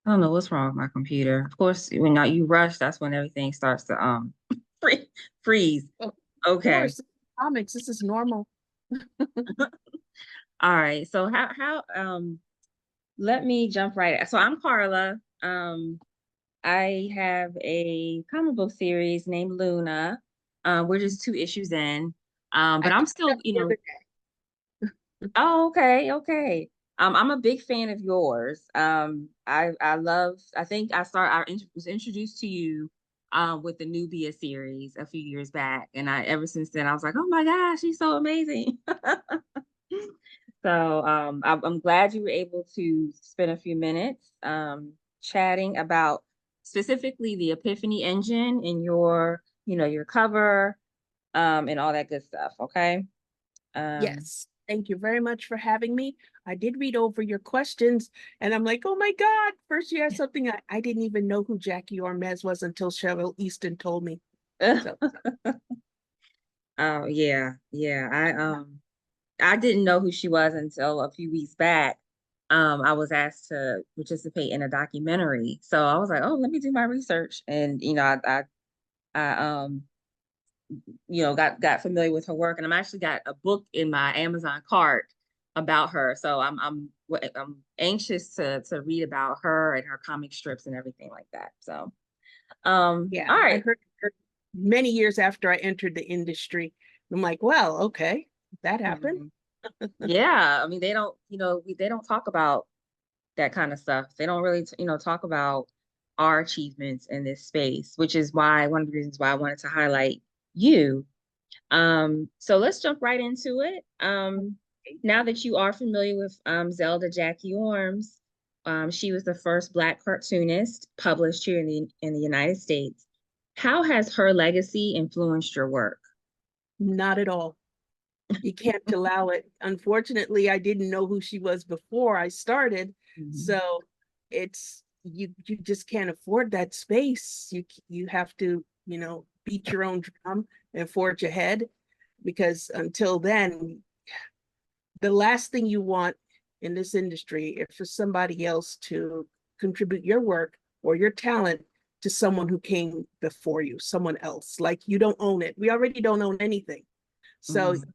I don't know what's wrong with my computer. Of course, when not you rush, that's when everything starts to free, freeze. Of Okay. course, comics, this is normal. All right. So how let me jump right. So I'm Carla. I have a comic book series named Luna. We're just two issues in. I But I'm picked it still, up the other day. oh, okay, okay. I'm a big fan of yours. I think was introduced to you with the Nubia series a few years back, and I ever since then I was like, oh my gosh, she's so amazing. So I'm glad you were able to spend a few minutes chatting about specifically the Epiphany engine in your cover and all that good stuff. Okay. Um, Yes, thank you very much for having me. I did read over your questions, and I'm like, oh my God, first you had something I didn't even know who Jackie Ormez was until Cheryl Easton told me. So, oh yeah, yeah. I didn't know who she was until a few weeks back. I was asked to participate in a documentary. So I was like, oh, let me do my research. And I got familiar with her work, and I'm actually got a book in my Amazon cart about her. So I'm anxious to read about her and her comic strips and everything like that. So yeah, all I right. heard her many years after I entered the industry. I'm like, well, okay, that happened. Mhm. Yeah, I mean they don't talk about that kind of stuff. They don't really talk about our achievements in this space, which is why one of the reasons why I wanted to highlight you. So let's jump right into it. Now that you are familiar with Zelda Jackie Orms, she was the first Black cartoonist published here in the United States. How has her legacy influenced your work? Not at all. You can't allow it. Unfortunately, I didn't know who she was before I started, Mhm. so it's you just can't afford that space. You have to, beat your own drum and forge ahead because until then, the last thing you want in this industry is for somebody else to contribute your work or your talent to someone who came before you, someone else. Like you don't own it. We already don't own anything. So Mm,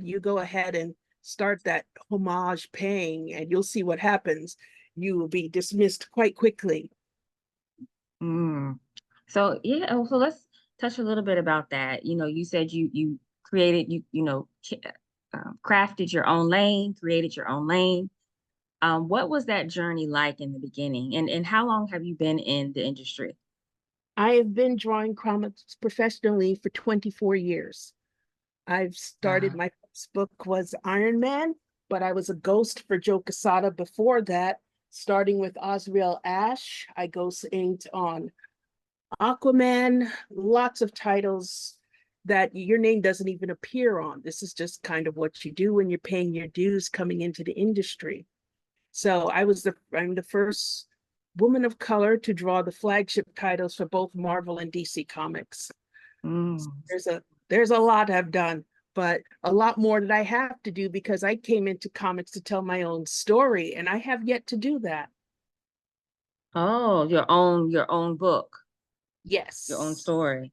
you go ahead and start that homage paying, and you'll see what happens. You will be dismissed quite quickly. mm. So yeah, so let's touch a little bit about that. You said you created crafted your own lane, created your own lane. What was that journey like in the beginning, and how long have you been in the industry? I have been drawing comics professionally for 24 years. I've started, Uh, my first book was Iron Man, but I was a ghost for Joe Quesada before that, starting with Osriel Ash. I ghost inked on Aquaman, lots of titles that your name doesn't even appear on. This is just kind of what you do when you're paying your dues coming into the industry. So I'm the first woman of color to draw the flagship titles for both Marvel and DC Comics. mm. There's a lot I've done, but a lot more that I have to do because I came into comics to tell my own story, and I have yet to do that. Oh, your own book, your own Yes. story.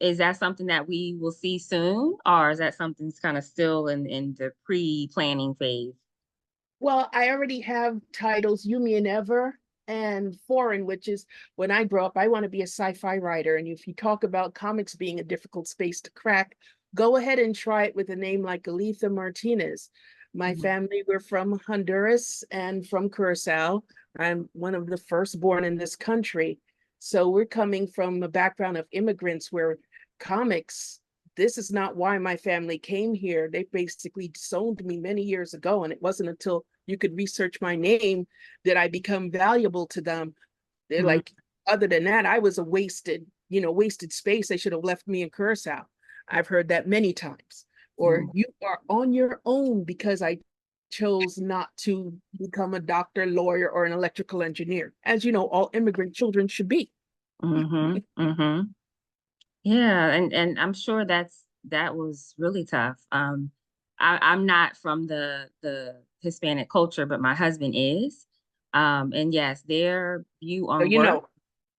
Is that something that we will see soon, or is that something that's kind of still in the pre-planning phase? Well, I already have titles Yumi and Ever and Foreign, which is when I grow up, I want to be a sci-fi writer. And if you talk about comics being a difficult space to crack, go ahead and try it with a name like Alitha Martinez. My Mhm. family were from Honduras and from Curacao. I'm one of the first born in this country. So we're coming from a background of immigrants where comics, this is not why my family came here. They basically disowned me many years ago. And it wasn't until you could research my name that I become valuable to them. They're Mhm. like, other than that, I was a wasted space. They should have left me in Curacao. I've heard that many times. Or Mhm. you are on your own because I chose not to become a doctor, lawyer, or an electrical engineer, as you know, all immigrant children should be. Mhm. Mhm. Yeah, and I'm sure that was really tough. I'm not from the Hispanic culture, but my husband is. And yes, their view So on you work. know.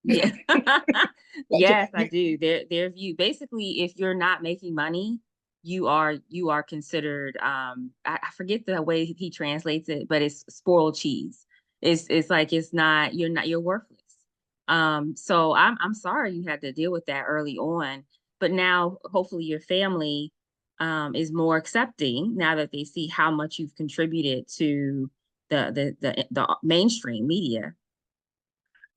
Yeah. Gotcha. Yes, I do. Their view, basically, if you're not making money, you are considered, I forget the way he translates it, but it's spoiled cheese. It's like it's not, you're worthless. So I'm sorry you had to deal with that early on, but now hopefully your family is more accepting now that they see how much you've contributed to the mainstream media.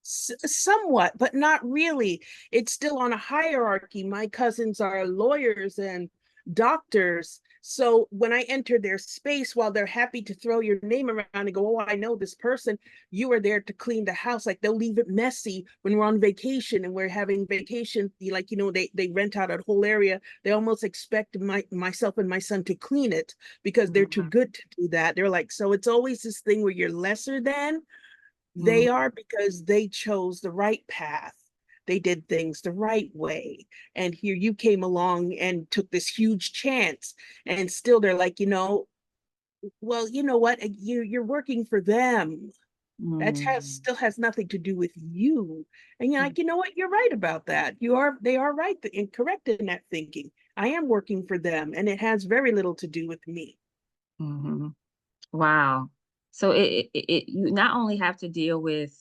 Somewhat, but not really. It's still on a hierarchy. My cousins are lawyers and doctors. So when I enter their space, while they're happy to throw your name around and go, oh, I know this person, you are there to clean the house. Like they'll leave it messy when we're on vacation and we're having vacation. Like, they rent out a whole area. They almost expect myself and my son to clean it because they're too Mhm. good to do that. They're like, so it's always this thing where you're lesser than they Mhm. are because they chose the right path. They did things the right way. And here you came along and took this huge chance. And still they're like, well, you know what? You're working for them. That Mhm. still has nothing to do with you. And you're like, you know what? You're right about that. They are right and correct in that thinking. I am working for them, and it has very little to do with me. Mhm. Wow. So you not only have to deal with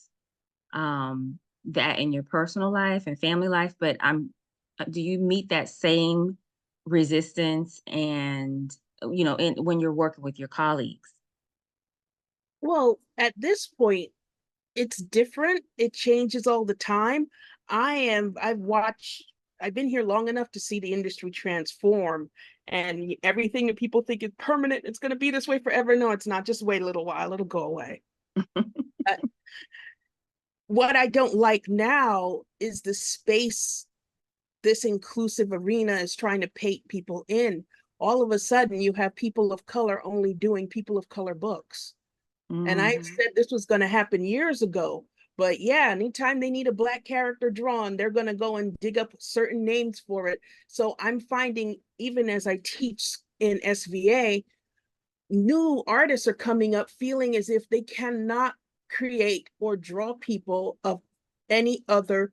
that in your personal life and family life, but do you meet that same resistance and when you're working with your colleagues? Well, at this point, it's different. It changes all the time. I've been here long enough to see the industry transform, and everything that people think is permanent, it's going to be this way forever. No, it's not. Just wait a little while, it'll go away. Uh, what I don't like now is the space this inclusive arena is trying to paint people in. All of a sudden, you have people of color only doing people of color books. And I Mhm. said this was going to happen years ago. But yeah, anytime they need a black character drawn, they're going to go and dig up certain names for it. So I'm finding, even as I teach in SVA, new artists are coming up feeling as if they cannot create or draw people of any other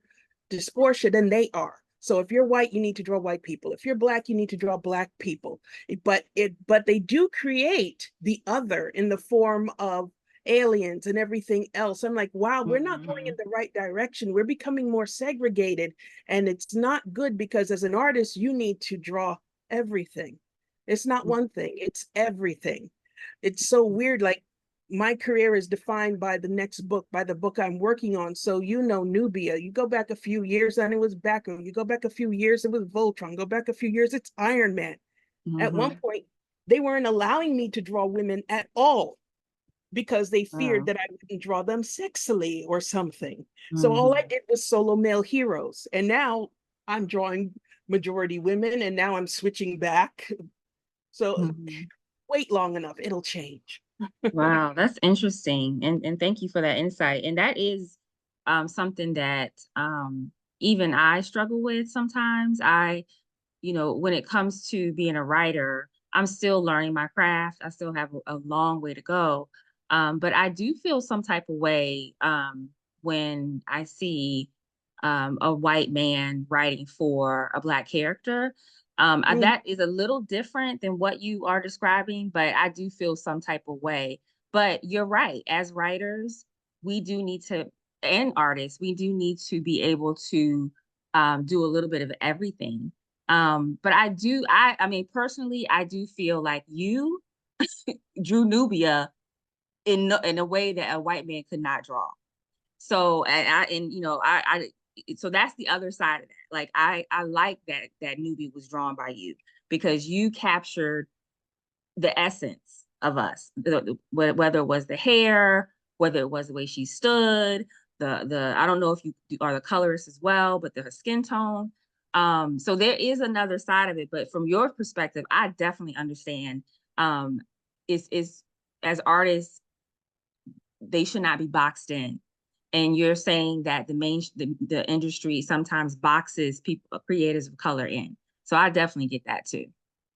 dysphoria than they are. So if you're white, you need to draw white people. If you're black, you need to draw black people. But they do create the other in the form of aliens and everything else. I'm like, wow, we're not going in Mhm. the right direction. We're becoming more segregated, and it's not good because as an artist, you need to draw everything. It's not one thing, it's everything. It's so weird. Like my career is defined by the next book, by the book I'm working on. So, Nubia, you go back a few years and it was Baku. You go back a few years, it was Voltron. Go back a few years, it's Iron Man. At one Mhm. point, they weren't allowing me to draw women at all because they feared Wow. that I wouldn't draw them sexily or something. So all I Mhm. did was solo male heroes. And now I'm drawing majority women, and now I'm switching back. So Mhm. wait long enough, it'll change. Wow, that's interesting. And thank you for that insight. And that is something that even I struggle with sometimes. When it comes to being a writer, I'm still learning my craft. I still have a long way to go. But I do feel some type of way when I see a white man writing for a black character. Mm, That is a little different than what you are describing, but I do feel some type of way. But you're right. As writers, we do need to, and artists, we do need to be able to do a little bit of everything. But I mean, personally, I do feel like you drew Nubia in a way that a white man could not draw. So, so that's the other side of that. Like, I like that Nubia was drawn by you because you captured the essence of us, whether it was the hair, whether it was the way she stood, I don't know if you are the colorist as well, but her skin tone. So there is another side of it, but from your perspective, I definitely understand. Is as artists, they should not be boxed in. And you're saying that the industry sometimes boxes people, creators of color in. So I definitely get that too.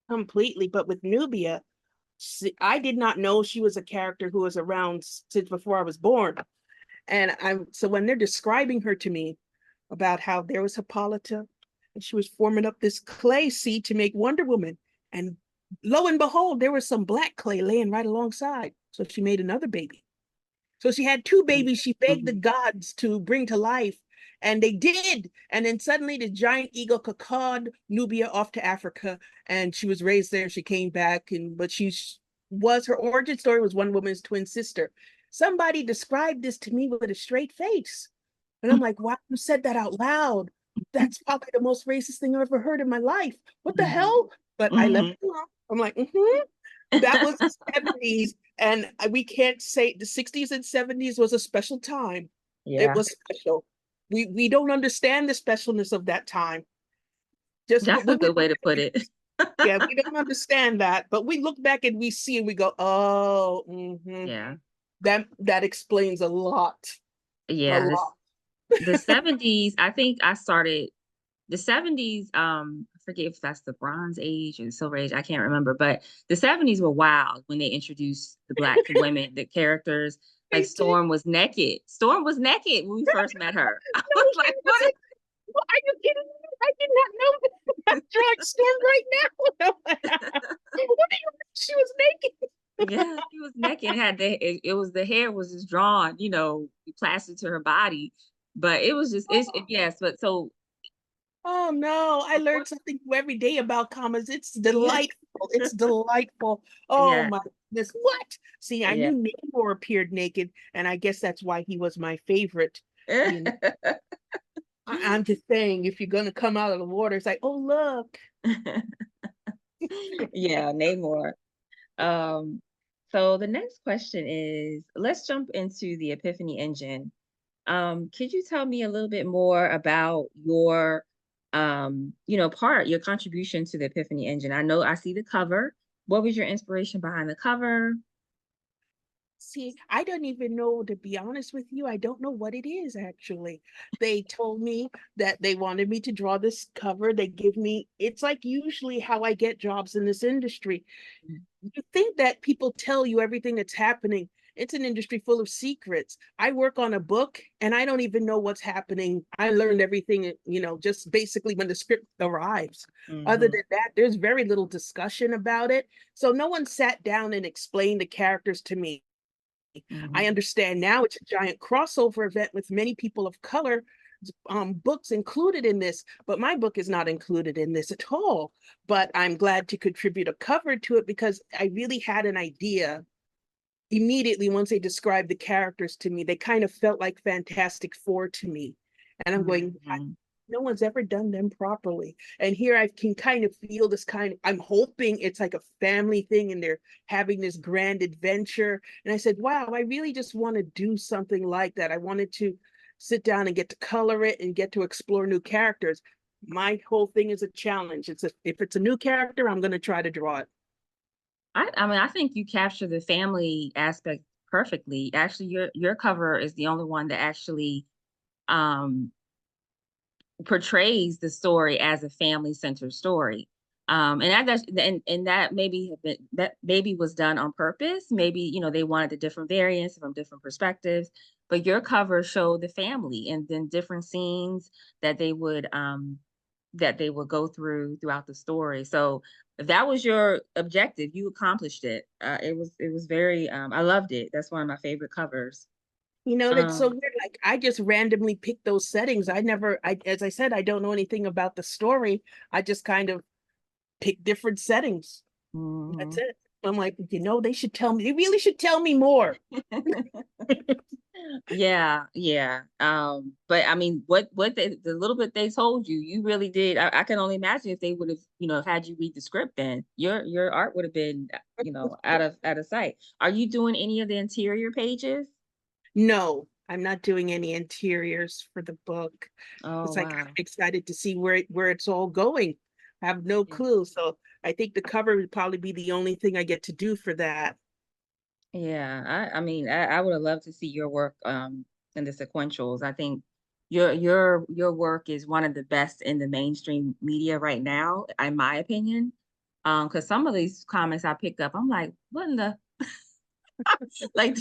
completely. But with Nubia, I did not know she was a character who was around since before I was born. And so when they're describing her to me about how there was Hippolyta and she was forming up this clay seed to make Wonder Woman. And lo and behold, there was some black clay laying right alongside. So she made another baby. So she had two babies she begged the Mhm. gods to bring to life. And they did. And then suddenly the giant eagle cacawed Nubia off to Africa. And she was raised there. She came back. But her origin story was one woman's twin sister. Somebody described this to me with a straight face. And I'm like, wow, you said that out loud. That's probably the most racist thing I've ever heard in my life. What the Mhm. hell? But I left Mhm. it alone. I'm like, that was the 70s. And we can't say the 60s and 70s was a special time. It Yeah, was special. We don't understand the specialness of that time. Just that's a when we good way to put it. yeah, we don't understand that, but we look back and we see and we go, oh, Yeah, that explains a lot, a yeah. lot. The 70s, I think I started the 70s, I forget if that's the Bronze Age or the Silver Age, I can't remember, but the 70s were wild when they introduced the Black women, the characters. Like They did. Storm was naked. Storm was naked when we first met her. I No, was she like, what wasn't. Well, are you kidding me? I did not know that. I'm drawing Storm right now. What do you mean she was naked? Yeah, she was naked. It was the hair was just drawn, plastered to her body. But it was just yes, but so Oh no, I learned unfortunately, something new every day about commas. It's yeah, delightful. It's delightful. Oh yeah, my goodness. What? See, I yeah. knew Namor appeared naked, and I guess that's why he was my favorite. You know, I'm just saying, if you're gonna come out of the water, it's like, oh look. Yeah, Namor. Um, so the next question is, let's jump into the Epiphany engine. Could you tell me a little bit more about your, your contribution to the Epiphany engine? I know I see the cover. What was your inspiration behind the cover? See, I don't even know, to be honest with you, I don't know what it is actually. They told me that they wanted me to draw this cover. It's like usually how I get jobs in this industry. You think that people tell you everything that's happening. It's an industry full of secrets. I work on a book and I don't even know what's happening. I learned everything, just basically when the script arrives. Other Mm-hmm. than that, there's very little discussion about it. So no one sat down and explained the characters to me. I Hmm. understand now it's a giant crossover event with many people of color books included in this, but my book is not included in this at all. But I'm glad to contribute a cover to it because I really had an idea immediately once they described the characters to me. They kind of felt like Fantastic Four to me. And I'm going, Hmm. no one's ever done them properly. And here I can kind of feel this I'm hoping it's like a family thing and they're having this grand adventure. And I said, wow, I really just want to do something like that. I wanted to sit down and get to color it and get to explore new characters. My whole thing is a challenge. If it's a new character, I'm going to try to draw it. I mean, I think you capture the family aspect perfectly. Actually, your cover is the only one that actually um portrays the story as a family-centered story. And that maybe was done on purpose. Maybe, they wanted the different variants from different perspectives, but your cover showed the family and then different scenes that they would go throughout the story. So if that was your objective, you accomplished it. It was very I loved it. That's one of my favorite covers. That's so Um, weird. Like I just randomly picked those settings. As I said, I don't know anything about the story. I just kind of pick different settings. That's mhm. it. I'm like, they should tell me. They really should tell me more. Yeah, yeah. But I mean, the little bit they told you, you really did. I can only imagine if they would have, had you read the script, then your art would have been, out of sight. Are you doing any of the interior pages? No, I'm not doing any interiors for the book. Oh, It's like I'm wow. excited to see where it's all going. I have no clue. So I think the cover would probably be the only thing I get to do for that. Yeah, I mean, I would have loved to see your work in the sequentials. I think your work is one of the best in the mainstream media right now, in my opinion. Because some of these comments I picked up, I'm like, what in the like,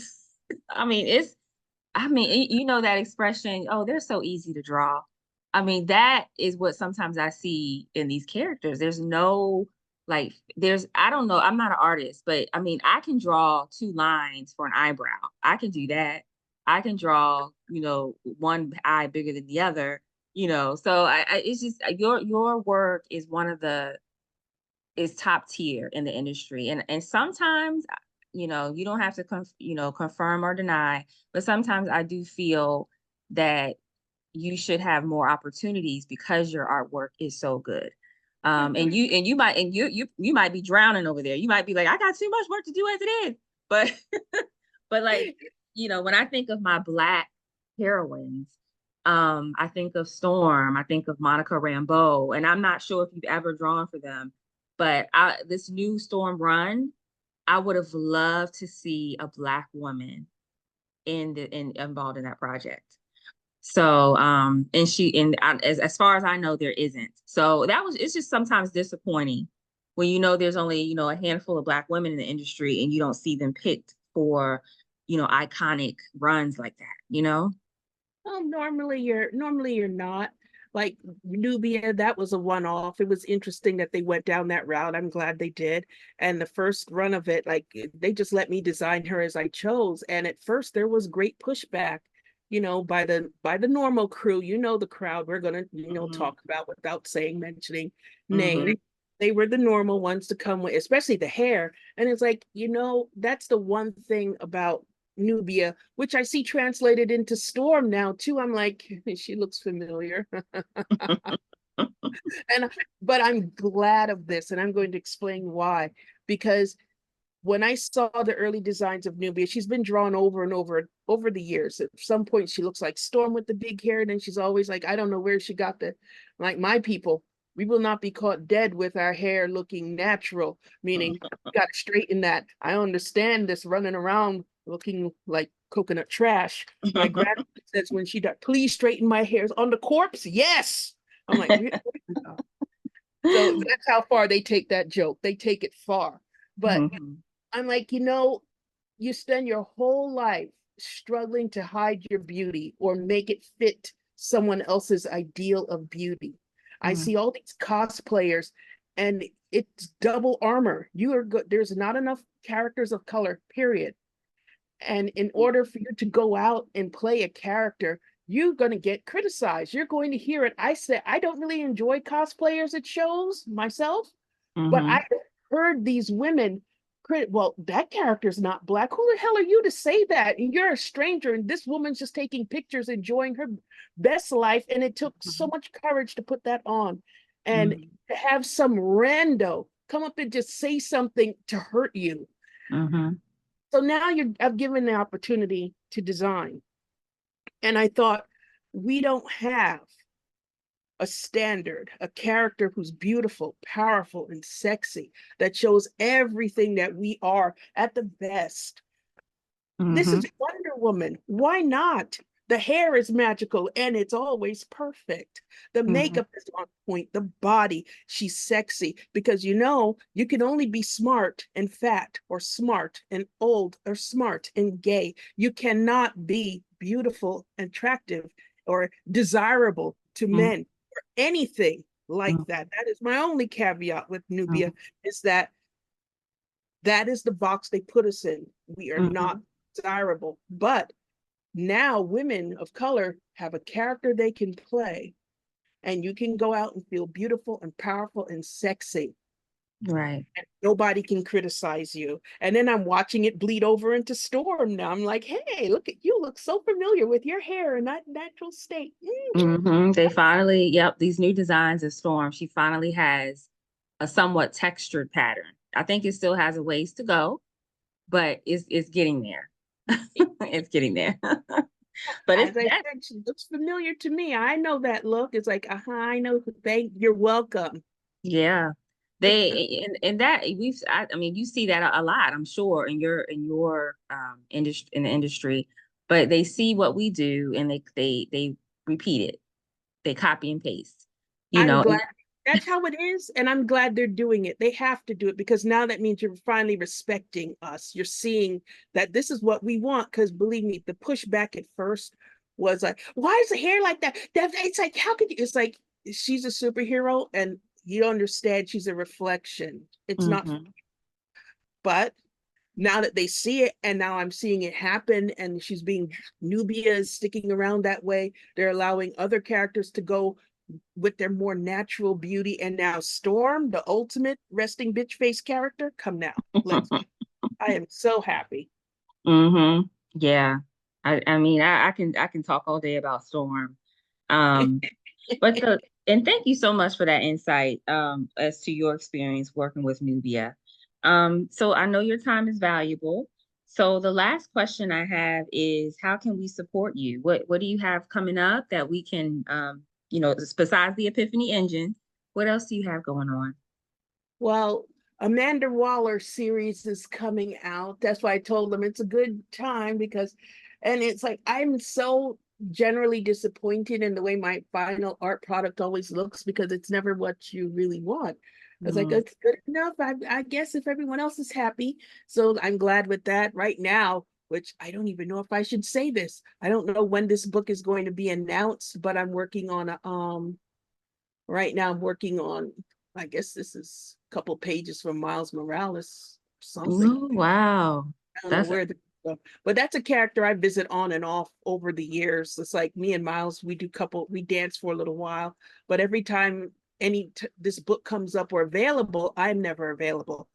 I mean, you know that expression, oh, they're so easy to draw. I mean, that is what sometimes I see in these characters. There's no, like, I don't know, I'm not an artist, but I mean, I can draw two lines for an eyebrow. I can do that. I can draw, one eye bigger than the other, so it's just your work is is top tier in the industry. And sometimes, you don't have to confirm or deny, but sometimes I do feel that you should have more opportunities because your artwork is so good. And you might be drowning over there. You might be like, I got too much work to do as it is. But but like, when I think of my Black heroines, I think of Storm, I think of Monica Rambeau, and I'm not sure if you've ever drawn for them, but this new Storm run, I would have loved to see a Black woman involved in that project. So, as far as I know, there isn't. So it's just sometimes disappointing when there's only, a handful of Black women in the industry and you don't see them picked for, iconic runs like that. Well, normally you're not. Like Nubia, that was a one-off. It was interesting that they went down that route. I'm glad they did. And the first run of it, like they just let me design her as I chose. And at first there was great pushback, by the normal crew, the crowd we're gonna, talk about without mentioning Mm-hmm. names. They were the normal ones to come with, especially the hair. And it's like, that's the one thing about Nubia, which I see translated into Storm now too. I'm like, she looks familiar. and but I'm glad of this, and I'm going to explain why. Because when I saw the early designs of Nubia, she's been drawn over and over the years. At some point, she looks like Storm with the big hair, and then she's always like, I don't know where she got the, like my people. We will not be caught dead with our hair looking natural, meaning got to straighten that. I understand this running around looking like coconut trash. My grandmother says when she died, please straighten my hairs on the corpse. Yes. I'm like, really? So that's how far they take that joke. They take it far. But Mm-hmm. I'm like, you spend your whole life struggling to hide your beauty or make it fit someone else's ideal of beauty. I Mm-hmm. see all these cosplayers and it's double armor. You are good. There's not enough characters of color, period. And in order for you to go out and play a character, you're going to get criticized. You're going to hear it. I said, I don't really enjoy cosplayers at shows myself, but Mm-hmm. I heard these women well, that character's not Black. Who the hell are you to say that? And you're a stranger, and this woman's just taking pictures, enjoying her best life. And it took so much courage to put that on. And Mm-hmm. to have some rando come up and just say something to hurt you. Mm-hmm. So now I've given the opportunity to design. And I thought, we don't have a standard, a character who's beautiful, powerful, and sexy, that shows everything that we are at the best. This Mm-hmm. is Wonder Woman. Why not? The hair is magical and it's always perfect. The Mm-hmm. makeup is on point. The body, she's sexy because you can only be smart and fat, or smart and old, or smart and gay. You cannot be beautiful, attractive, or desirable to men, or anything like that. That is my only caveat with Nubia, is that is the box they put us in. We are Mm-hmm. not desirable. But now women of color have a character they can play, and you can go out and feel beautiful and powerful and sexy. Right. And nobody can criticize you. And then I'm watching it bleed over into Storm now. I'm like, hey, look at you, look so familiar with your hair in that natural state. Mm-hmm. They finally, yep, these new designs of Storm, she finally has a somewhat textured pattern. I think it still has a ways to go, but it's getting there. It's getting there. But it's As I that, said, she looks familiar to me. I know that look. It's like, I know. You're welcome. yeah. And that I mean, you see that a lot, I'm sure, in your industry, in the industry, but they see what we do and they repeat it. They copy and paste, you I'm know, glad. That's how it is. And I'm glad they're doing it. They have to do it because now that means you're finally respecting us. You're seeing that this is what we want. Because believe me, the pushback at first was like, why is the hair like that? It's like, how could you? It's like, she's a superhero and you don't understand she's a reflection. It's not, Mm-hmm. but now that they see it and now I'm seeing it happen and she's being Nubia is sticking around that way. They're allowing other characters to go with their more natural beauty. And now Storm, the ultimate resting bitch face character, come now. Let's I am so happy. Mm-hmm. Yeah. I mean, I can talk all day about Storm. Um, but and thank you so much for that insight as to your experience working with Nubia. So I know your time is valuable. So the last question I have is how can we support you? What do you have coming up that we can besides the Epiphany Engine, what else do you have going on? Well, Amanda Waller series is coming out. That's why I told them it's a good time because, and it's like I'm so generally disappointed in the way my final art product always looks because it's never what you really want. It's like Mm, it's good enough. I guess if everyone else is happy, so I'm glad with that right now. Which I don't even know if I should say this. I don't know when this book is going to be announced, but I'm working on a right now I'm working on, I guess this is a couple pages from Miles Morales, something. ooh, wow. I don't know That's where the but that's a character I visit on and off over the years. It's like me and Miles, we dance for a little while, but every time this book comes up or available, I'm never available.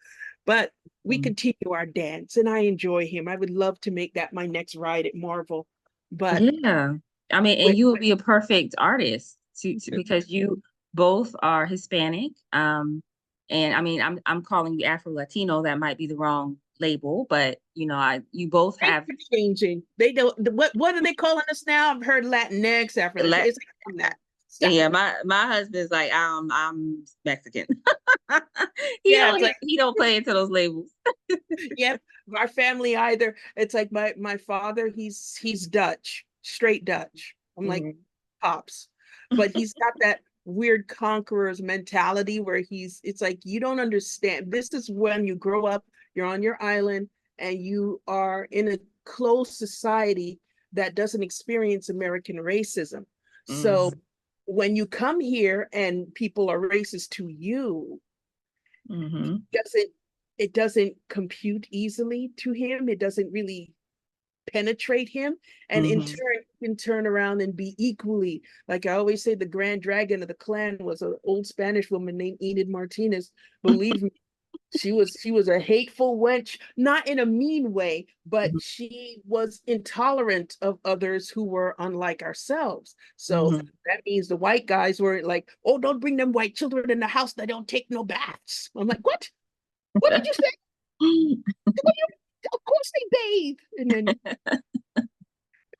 But we mm, continue our dance and I enjoy him. I would love to make that my next ride at Marvel. But yeah. I mean, and with you would be a perfect artist because you both are Hispanic. And I mean, I'm calling you Afro-Latino. That might be the wrong label, but you both they have keep changing. They don't. What are they calling us now? I've heard Latinx, Afro Latin. let It's like that. Stop yeah, it. my husband's like, I'm Mexican. He Yeah, don't it's like he don't play into those labels. yep. Our family either. It's like my father. He's Dutch, straight Dutch. I'm like Mhm. pops, but he's got that weird conqueror's mentality where it's like you don't understand. This is when you grow up, you're on your island, and you are in a closed society that doesn't experience American racism. So Mm, when you come here and people are racist to you, mhm, doesn't it doesn't compute easily to him. It doesn't really penetrate him, and in mhm. turn you can turn around and be equally, like I always say, the grand dragon of the clan was an old Spanish woman named Enid Martinez. Believe me, she was a hateful wench, not in a mean way, but Mhm, she was intolerant of others who were unlike ourselves. So mhm. that means the white guys were like, oh, don't bring them white children in the house that don't take no baths. I'm like, what did you say? What do you, of course they bathe. And then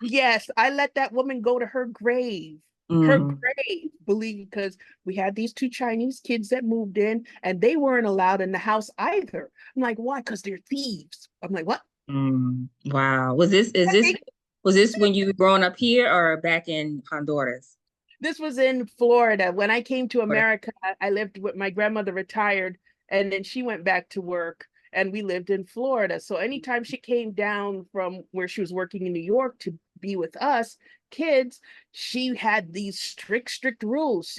yes, I let that woman go to her grave. Her Mhm. grave, believe, because we had these two Chinese kids that moved in and they weren't allowed in the house either. I'm like, why? Because they're thieves. I'm like, what? Wow. Was this when you were growing up here or back in Honduras? This was in Florida. When I came to Florida. America, I lived with my grandmother retired and then she went back to work and we lived in Florida. So anytime she came down from where she was working in New York to be with us kids, she had these strict rules.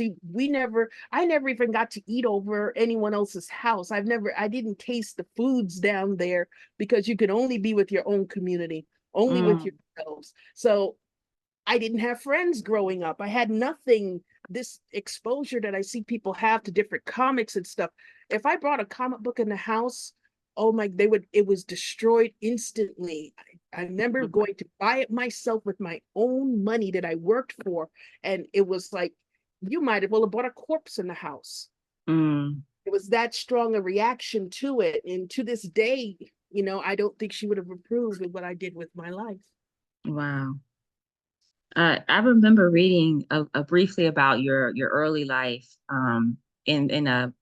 I never even got to eat over anyone else's house. I didn't taste the foods down there because you could only be with your own community, only with Mm, yourselves. So I didn't have friends growing up. I had nothing, this exposure that I see people have to different comics and stuff. If I brought a comic book in the house, oh my, it was destroyed instantly. I remember going to buy it myself with my own money that I worked for. And it was like, you might have well have bought a corpse in the house. mm, It was that strong a reaction to it. And to this day, I don't think she would have approved of what I did with my life. wow. I remember reading briefly about your early life in a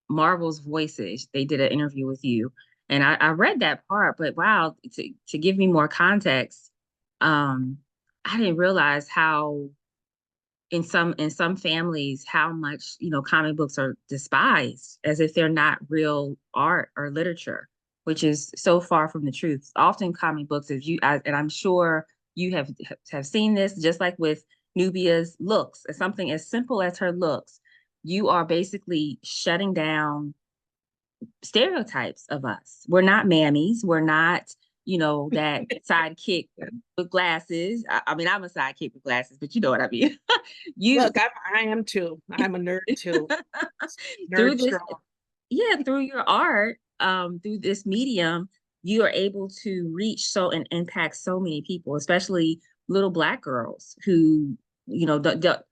Marvel's Voices. They did an interview with you, and I read that part. But wow, to give me more context, um, I didn't realize how in some families how much, you know, comic books are despised as if they're not real art or literature, which is so far from the truth. Often comic books, as and I'm sure you have seen this, just like with Nubia's looks, something as simple as her looks, you are basically shutting down stereotypes of us. We're not mammies. We're not, you know, that sidekick with glasses. I mean, I'm a sidekick with glasses, but you know what I mean. You Look, I am too. I'm a nerd too. through Nerd this, strong. yeah, through your art, through this medium, you are able to reach so and impact so many people, especially little Black girls who, you know,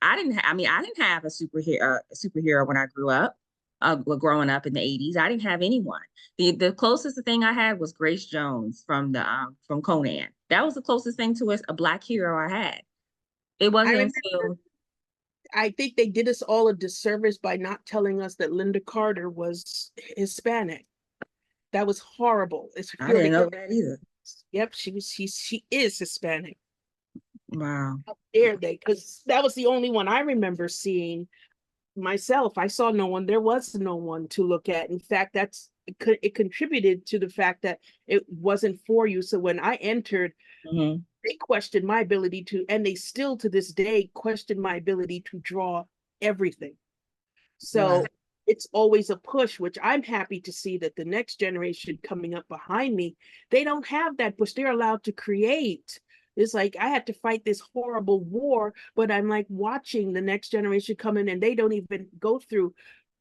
I didn't. I mean, I didn't have a superhero when I grew up. Growing up in the '80s, I didn't have anyone. The closest thing I had was Grace Jones from Conan. That was the closest thing to a Black hero I had. It I wasn't remember, until I think they did us all a disservice by not telling us that Linda Carter was Hispanic. That was horrible. It's I didn't really, know that either. yep, she is Hispanic. Wow. How dare they? Because that was the only one I remember seeing myself. I saw no one. There was no one to look at. In fact, it contributed to the fact that it wasn't for you. So when I entered, Mm-hmm. they questioned my ability to, and they still to this day question my ability to draw everything. Wow. So it's always a push, which I'm happy to see that the next generation coming up behind me, they don't have that push. They're allowed to create. It's like I had to fight this horrible war, but I'm like watching the next generation come in and they don't even go through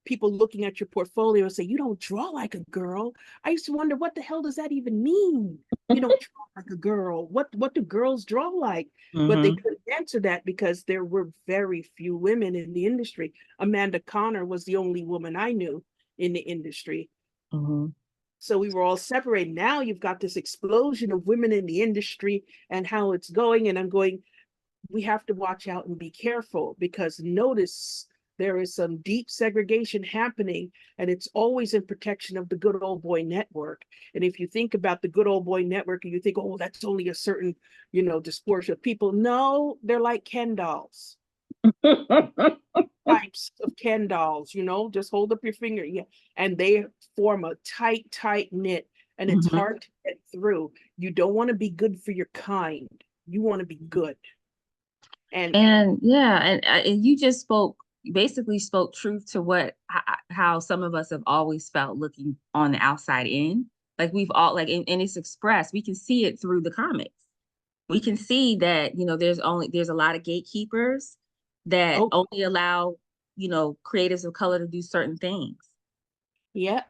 people looking at your portfolio and say, you don't draw like a girl. I used to wonder, what the hell does that even mean? You don't draw like a girl. What do girls draw like? But they Mm-hmm. couldn't answer that because there were very few women in the industry. Amanda Connor was the only woman I knew in the industry. Mm-hmm. So we were all separated. Now you've got this explosion of women in the industry and how it's going. And I'm going, we have to watch out and be careful because notice there is some deep segregation happening and it's always in protection of the good old boy network. And if you think about the good old boy network and you think, oh, that's only a certain, dispersion of people. No, they're like Ken dolls, types of Ken dolls, just hold up your finger. Yeah. And they form a tight knit and it's Mm-hmm. hard to get through. You don't want to be good for your kind. You want to be good. And And yeah, and you just basically spoke truth to how some of us have always felt looking on the outside in. Like we've all and it's expressed. We can see it through the comics. We can see that, you know, there's a lot of gatekeepers that oh, only allow, you know, creatives of color to do certain things. yeah,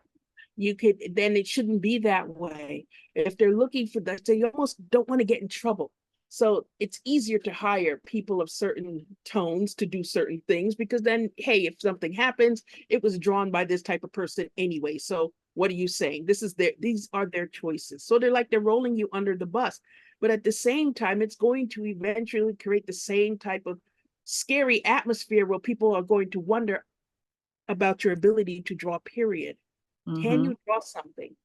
you could, then it shouldn't be that way. If they're looking for that, so you almost don't want to get in trouble. So it's easier to hire people of certain tones to do certain things because then, hey, if something happens, it was drawn by this type of person anyway. So what are you saying? These are their choices. So they're rolling you under the bus. But at the same time, it's going to eventually create the same type of scary atmosphere where people are going to wonder about your ability to draw, period. Can Mm-hmm. you draw something?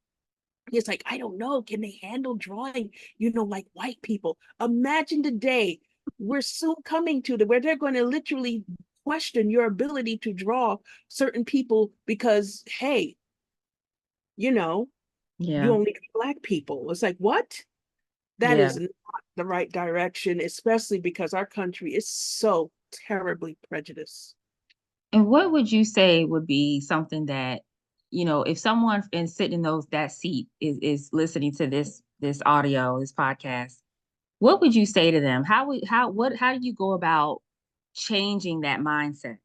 It's like, I don't know. Can they handle drawing, like white people? Imagine the day we're soon coming to where they're going to literally question your ability to draw certain people because, hey, you Yeah. only draw Black people. It's like, what? That Yeah. is not the right direction, especially because our country is so terribly prejudiced. And what would you say would be something that, you know, if someone and sitting in that seat is listening to this audio, this podcast, what would you say to them? How do you go about changing that mindset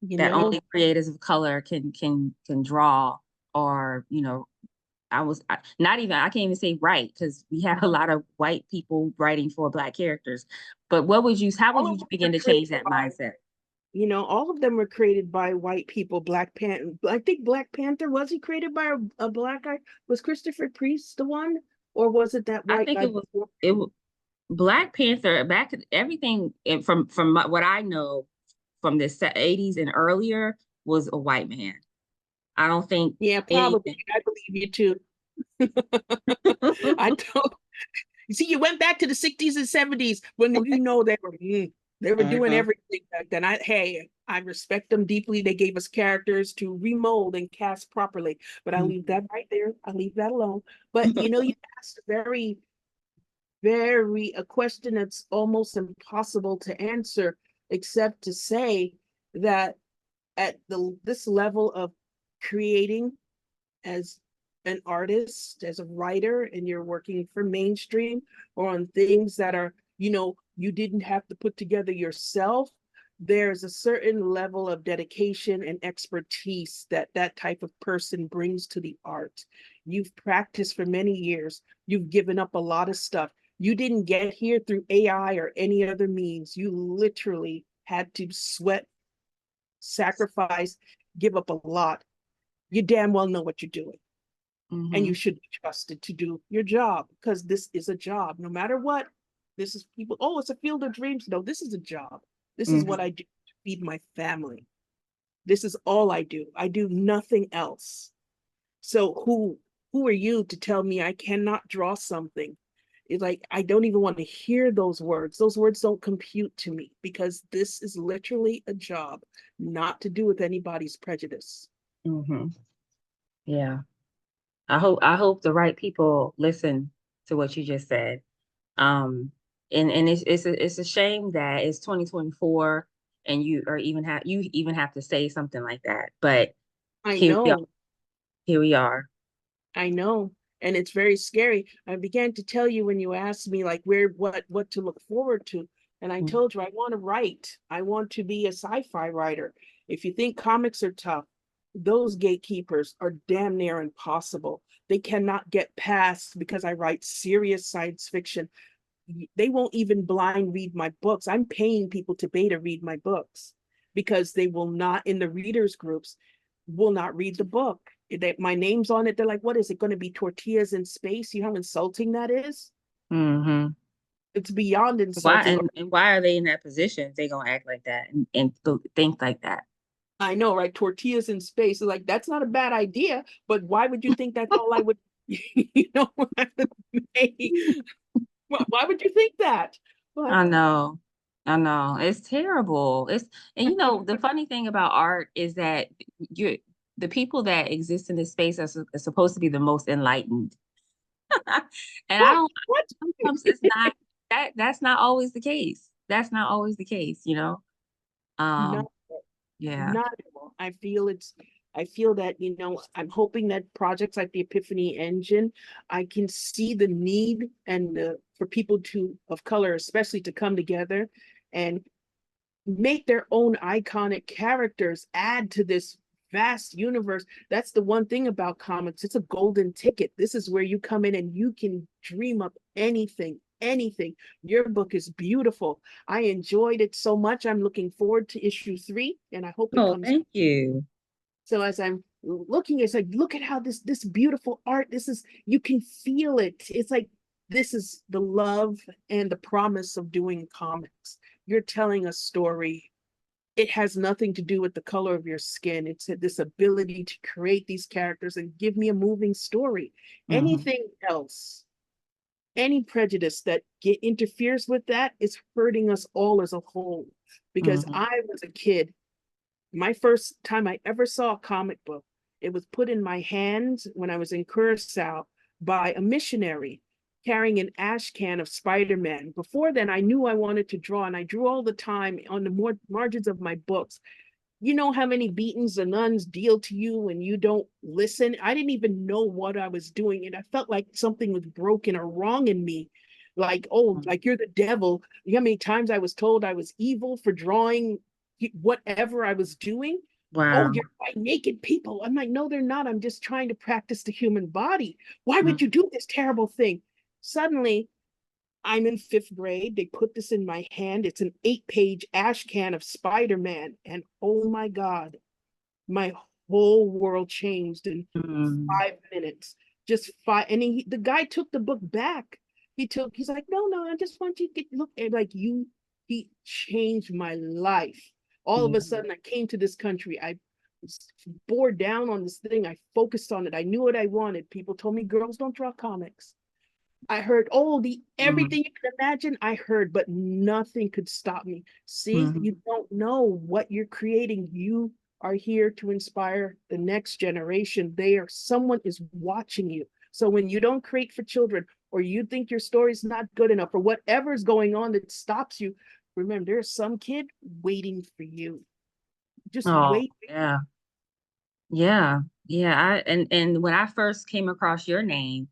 You that know, only creators of color can draw, or, you know, not even, I can't even say write, because we have a lot of white people writing for Black characters. But how would all you of them were begin to change created that by mindset? all of them were created by white people. Black Panther, I think Black Panther, was he created by a Black guy? Was Christopher Priest the one, or was it that I white think guy before it him? was Black Panther back everything from what I know from the '80s and earlier was a white man. I don't think Yeah, probably. anything. I believe you too. I don't. You see, you went back to the 60s and 70s when they were. They were doing Mm-hmm. everything back then. I respect them deeply. They gave us characters to remold and cast properly. But I leave that right there. I leave that alone. But you asked a question that's almost impossible to answer, except to say that at this level of creating as an artist, as a writer, and you're working for mainstream or on things that are, you didn't have to put together yourself, there's a certain level of dedication and expertise that that type of person brings to the art. You've practiced for many years. You've given up a lot of stuff. You didn't get here through AI or any other means. You literally had to sweat, sacrifice, give up a lot. You damn well know what you're doing, and Mm-hmm. you should be trusted to do your job, because this is a job. No matter what, this is people, oh, it's a field of dreams. No, this is a job. This is what Mm-hmm. I do to feed my family. This is all I do. I do nothing else. So who are you to tell me I cannot draw something? It's like I don't even want to hear those words. Those words don't compute to me, because this is literally a job, not to do with anybody's prejudice. Mm-hmm. Yeah. I hope the right people listen to what you just said. Um, and it's a shame that it's 2024 and you even have to say something like that. But I here we are. know. Here we are. I know. And it's very scary. I began to tell you when you asked me like where what to look forward to. And I Mhm. told you I want to write. I want to be a sci-fi writer. If you think comics are tough, those gatekeepers are damn near impossible. They cannot get past because I write serious science fiction. They won't even blind read my books. I'm paying people to beta read my books because they will not, in the readers groups, will not read the book. My name's on it. They're like, what is it going to be? Tortillas in space? You know how insulting that is? Mhm. It's beyond Why insulting. and why are they in that position? They gonna act like that and think like that. I know, right? Tortillas in space. Like, that's not a bad idea, but why would you think that's all I would, I would make? Why would you think that? But I know. I know. It's terrible. And the funny thing about art is that you the people that exist in this space are supposed to be the most enlightened. And I what? don't What? sometimes it's not that's not always the case. That's not always the case. No. Um, yeah. Not at all. I feel that, I'm hoping that projects like the Epiphany Engine, I can see the need and for people of color, especially, to come together and make their own iconic characters, add to this vast universe. That's the one thing about comics. It's a golden ticket. This is where you come in and you can dream up anything, anything. Your book is beautiful. I enjoyed it so much. I'm looking forward to issue 3, and I hope it Oh, comes. thank you. So as I'm looking, it's like, look at how this beautiful art, you can feel it. It's like, this is the love and the promise of doing comics. You're telling a story. It has nothing to do with the color of your skin. It's this ability to create these characters and give me a moving story. Hmm. Anything else, any prejudice that interferes with that is hurting us all as a whole. Because Hmm. I was a kid, my first time I ever saw a comic book, it was put in my hands when I was in Curacao by a missionary carrying an ash can of Spider-Man. Before then, I knew I wanted to draw, and I drew all the time on the margins of my books. You know how many beatings the nuns deal to you when you don't listen? I didn't even know what I was doing, and I felt like something was broken or wrong in me. Like, oh, like you're the devil. You know how many times I was told I was evil for drawing whatever I was doing? Oh, Wow. you're like naked people. I'm like, no, they're not. I'm just trying to practice the human body. Why would you Mhm. do this terrible thing? Suddenly, I'm in 5th grade. They put this in my hand. It's an 8-page ash can of Spider-Man. And oh my God, my whole world changed in Mhm. 5 minutes. Just five. And the guy took the book back. He's like, no, I just want you to look at like he changed my life. All of a Mhm. sudden, I came to this country. I bore down on this thing. I focused on it. I knew what I wanted. People told me girls don't draw comics. I heard, oh, the everything you can imagine, I heard, but nothing could stop me. See, Mm-hmm. you don't know what you're creating. You are here to inspire the next generation. Someone is watching you. So when you don't create for children, or you think your story's not good enough, or whatever's going on that stops you, remember, there's some kid waiting for you. Just Oh, wait. yeah. Yeah. Yeah. And when I first came across your name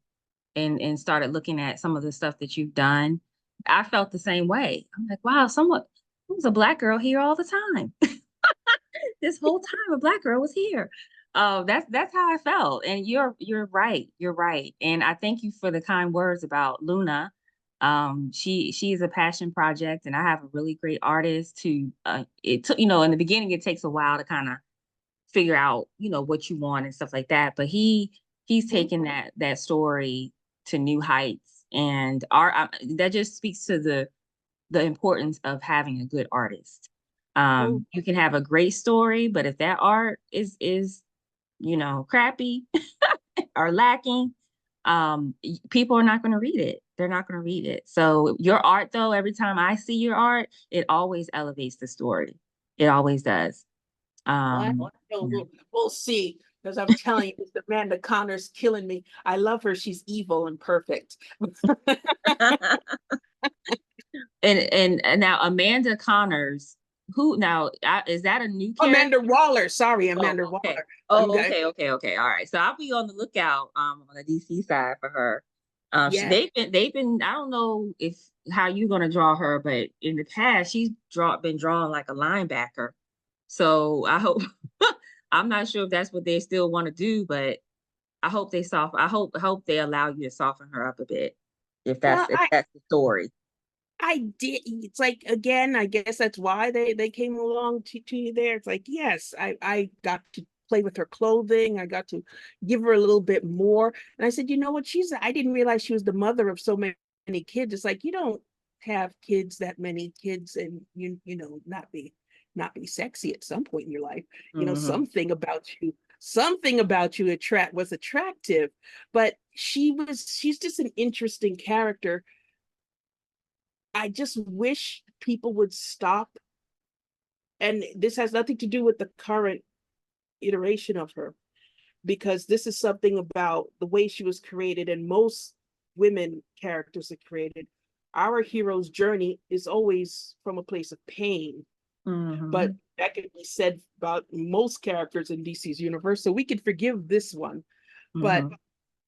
and started looking at some of the stuff that you've done, I felt the same way. I'm like, wow, someone who's a black girl here all the time. This whole time a black girl was here. That's how I felt. And you're right. You're right. And I thank you for the kind words about Luna. She is a passion project, and I have a really great artist who it took, in the beginning it takes a while to kind of figure out, what you want and stuff like that. But he's taken that story to new heights, and that just speaks to the importance of having a good artist. Oh, You can have a great story, but if that art is crappy or lacking, people are not going to read it. They're not going to read it. So your art, though, every time I see your art, it always elevates the story. It always does. what? No, we'll see. Because I'm telling you, it's Amanda Connor's killing me. I love her. She's evil and perfect. Yeah. And now Amanda Connors, who now is that a new character? Amanda Waller. Sorry, Oh, Amanda okay. Waller. Oh, Okay. okay, okay, okay. All right. So I'll be on the lookout on the DC side for her. Yes. They've been I don't know if how you're gonna draw her, but in the past she's been drawn like a linebacker. So I hope I'm not sure if that's what they still want to do, but I hope they allow you to soften her up a bit if Well, that's the story. I did. It's like, again, I guess that's why they came along to you there. It's like, yes, I got to play with her clothing. I got to give her a little bit more. And I said, you know what? I didn't realize she was the mother of so many kids. It's like, you don't have kids, that many kids, and not be sexy at some point in your life. Hmm. Something about you was attractive. But she's just an interesting character. I just wish people would stop. And this has nothing to do with the current iteration of her, because this is something about the way she was created, and most women characters are created. Our hero's journey is always from a place of pain, but Hmm. that could be said about most characters in DC's universe. So we could forgive this one. But Hmm.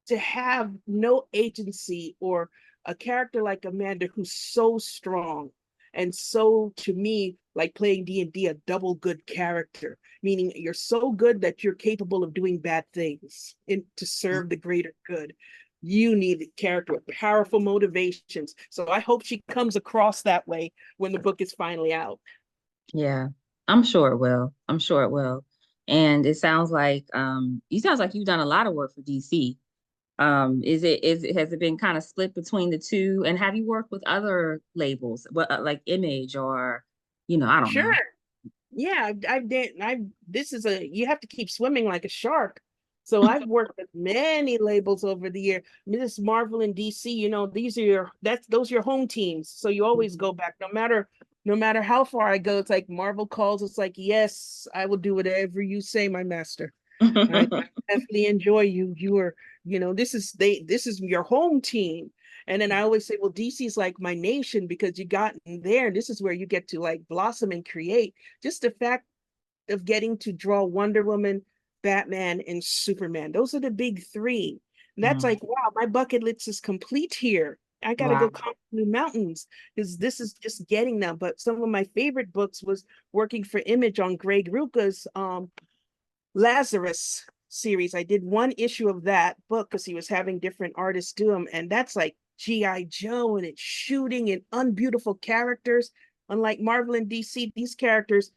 to have no agency, or a character like Amanda who's so strong and so, to me, like playing D&D, a double good character, meaning you're so good that you're capable of doing bad things to serve the greater good. You need a character with powerful motivations. So I hope she comes across that way when the book is finally out. Yeah, I'm sure it will. I'm sure it will. And it sounds like you've done a lot of work for DC. Has it been kind of split between the two? And have you worked with other labels, what like Image or, I don't Sure. know. Yeah, I've this is a you have to keep swimming like a shark. So I've worked with many labels over the year. This Marvel and DC, those are your home teams. So you always go back, no matter how far I go. It's like Marvel calls, it's like, yes, I will do whatever you say, my master. I definitely enjoy you. This is your home team. And then I always say, well, DC is like my nation, because you got in there, and this is where you get to like blossom and create. Just the fact of getting to draw Wonder Woman, Batman, and Superman. Those are the big three. And that's Mm, like, wow, my bucket list is complete here. I got to go wow. conquer new mountains, because this is just getting them. But some of my favorite books was working for Image on Greg Rucka's Lazarus series. I did one issue of that book because he was having different artists do them. And that's like G.I. Joe, and it's shooting and unbeautiful characters. Unlike Marvel and DC, these characters,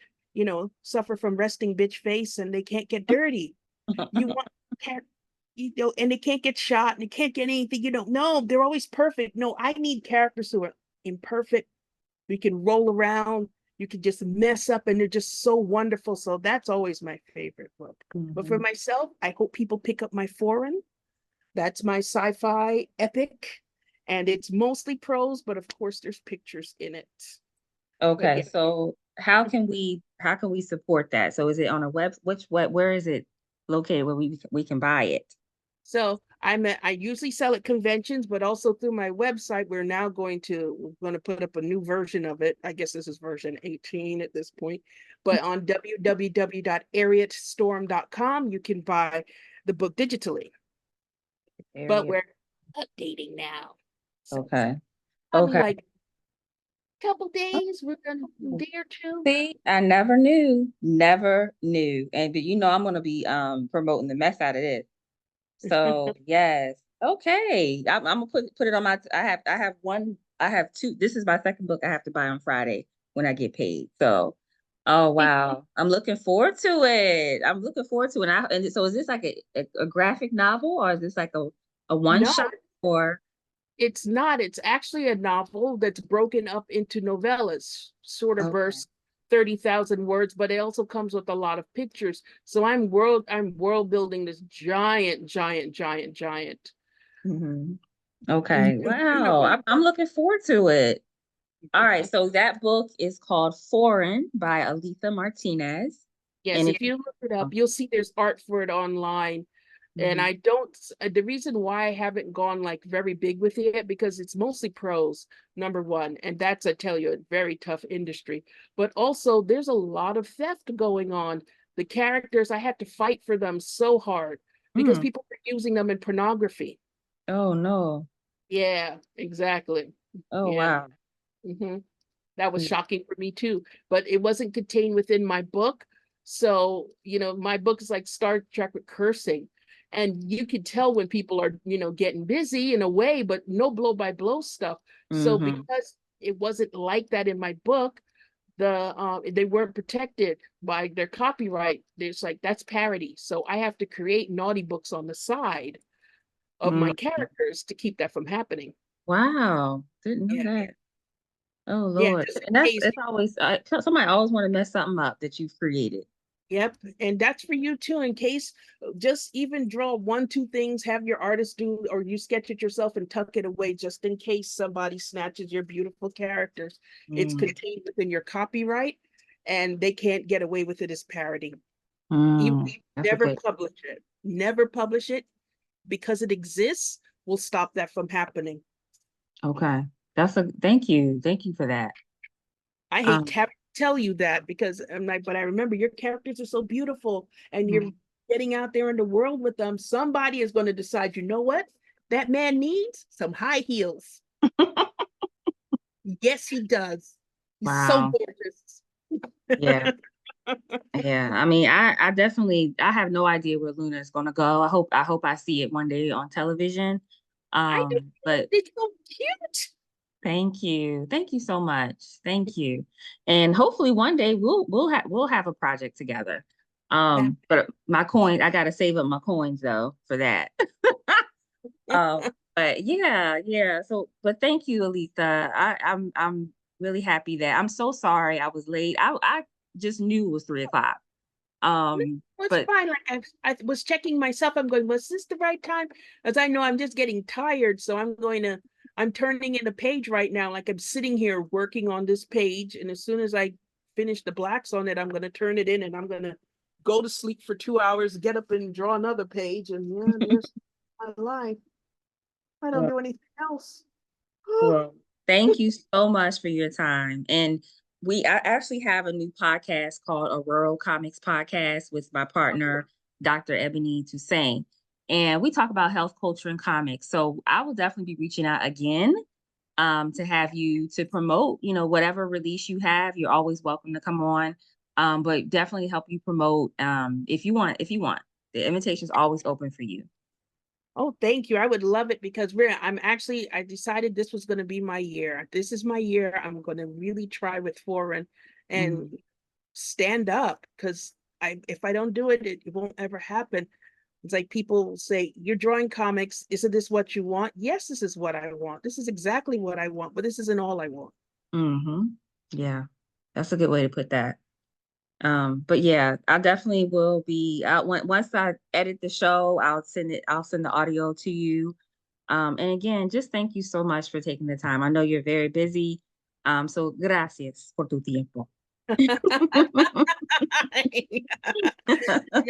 suffer from resting bitch face, and they can't get dirty. You want and they can't get shot, and they can't get anything. No, they're always perfect. No, I need characters who are imperfect. We can roll around, you can just mess up, and they're just so wonderful. So that's always my favorite book. But for Mhm. myself, I hope people pick up my Foreign. That's my sci-fi epic. And it's mostly prose, but of course there's pictures in it. But Okay, yeah, so how can we support that? So is it on a where is it located where we can buy it? so I usually sell at conventions, but also through my website. We're going to put up a new version of it. I guess this is version 18 at this point. But on www.ariatstorm.com, you can buy the book digitally. But Area. we're updating now. So Okay. probably Okay. like a couple days, we're gonna a day or two. See, I never knew, never knew. And but you know I'm gonna be promoting the mess out of this. So yes. Okay. I'm gonna put it on my I have two. This is my second book I have to buy on Friday when I get paid. So oh wow. I'm looking forward to it. I'm looking forward to it. And so is this like a graphic novel or is this like a one No, shot or it's not. It's actually a novel that's broken up into novellas, sort of okay. verse 30,000 words, but it also comes with a lot of pictures. So I'm world building this giant Hmm. Okay. Wow. universe. I'm looking forward to it. All right, so that book is called Foreign by Alitha Martinez. Yes, And if it you look it up, you'll see there's art for it online. And Mhm. I don't, the reason why I haven't gone like very big with it because it's mostly prose, number one. And that's, I tell you, a very tough industry. But also, there's a lot of theft going on. The characters, I had to fight for them so hard because Mm. people were using them in pornography. Oh no. Yeah, exactly. Oh Yeah. wow. hmm That was Mm. shocking for me too, but it wasn't contained within my book. So, my book is like Star Trek with cursing. And you could tell when people are, getting busy in a way, but no blow by blow stuff. So Mm-hmm. because it wasn't like that in my book, they weren't protected by their copyright. There's like that's parody. So I have to create naughty books on the side of my Mm. characters to keep that from happening. Wow. Didn't know Yeah, that. Oh yeah, Lord. just And in case. it's always somebody always want to mess something up that you've created. Yep. And that's for you too, in case just even draw one, two things, have your artist do, or you sketch it yourself and tuck it away just in case somebody snatches your beautiful characters. It's Mm. contained within your copyright and they can't get away with it as parody. You Mm. That's a never good. publish it. Never publish it because it exists will stop that from happening. Okay. That's a thank you. Thank you for that. I hate Um to tell you that because I'm like, but I remember your characters are so beautiful and you're mhm. getting out there in the world with them. Somebody is going to decide, you know what? That man needs some high heels. Yes, he does. He's so Wow. gorgeous. Yeah. Yeah, I mean, I definitely I have no idea where Luna is gonna go. I hope I see it one day on television. I do. But It's so cute. thank you. Thank you so much. Thank you. And hopefully one day we'll have a project together. But my coin, I gotta save up my coins though for that. But yeah, yeah. So but thank you, Aletha. I'm really happy that I'm so sorry I was late. I just knew it was 3 o'clock. Well, it's But fine. Like I was checking myself. I'm going, was this the right time? As I know, I'm just getting tired. So I'm turning in a page right now. Like I'm sitting here working on this page. And as soon as I finish the blacks on it, I'm going to turn it in and I'm going to go to sleep for 2 hours, get up and draw another page. And yeah, there's my life. I don't well, do anything else. well, thank you so much for your time. And I actually have a new podcast called Ororo Comics Podcast with my partner, Dr. Ebony Toussaint. And we talk about health, culture, and comics. So I will definitely be reaching out again to have you to promote, whatever release you have. You're always welcome to come on. But definitely help you promote if you want, if you want. The invitation is always open for you. Oh, thank you. I would love it because I decided this was going to be my year. This is my year. I'm going to really try with foreign and Mhm. stand up because if I don't do it, it won't ever happen. It's like people say, you're drawing comics. Isn't this what you want? Yes, this is what I want. This is exactly what I want, but this isn't all I want. Mm-hmm. Yeah, that's a good way to put that. But yeah, I definitely will be out once I edit the show, I'll send the audio to you. And again, just thank you so much for taking the time. I know you're very busy. So gracias por tu tiempo.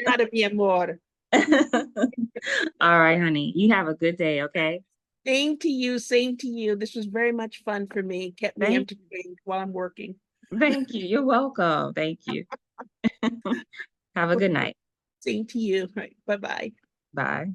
Nada, mi amor. All right, honey. You have a good day, okay? Same to you, same to you. This was very much fun for me. Kept me Thank, entertained while I'm working. thank you. You're welcome. Thank you. Have a good night. Same to you. Right. Bye-bye. Bye.